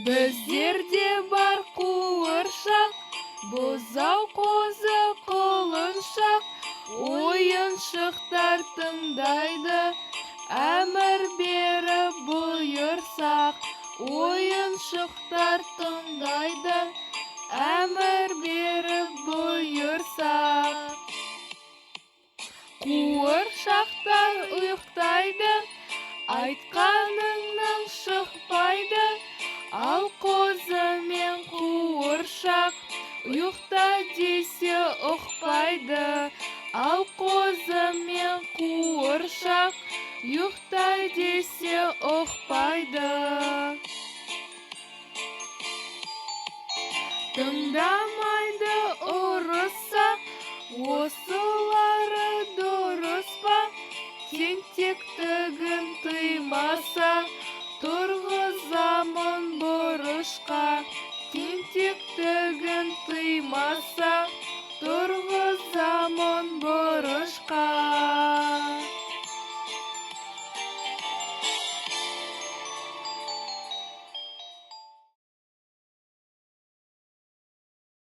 Біздерде бар қуыршақ, бұзау қозы құлыншақ, ойыншықтар тыңдайды, әмір беріп бұйырсақ. Ойыншықтар тыңдайды, әмір беріп бұйырсақ. Қуыршақтар ұйықтайды, айтқаныңнан шықпайды, ал қозы мен қуыршақ ұйықта десе ұқпайды. Ал қозы мен қуыршақ ұйықта десе ұқпайды. Тыңдамайды ұрысса, осылары дұрыс па? Тентектігін тыймаса, тұрғызамын бұрышқа. Тентектігін тыймаса, тұрғызамын бұрышқа.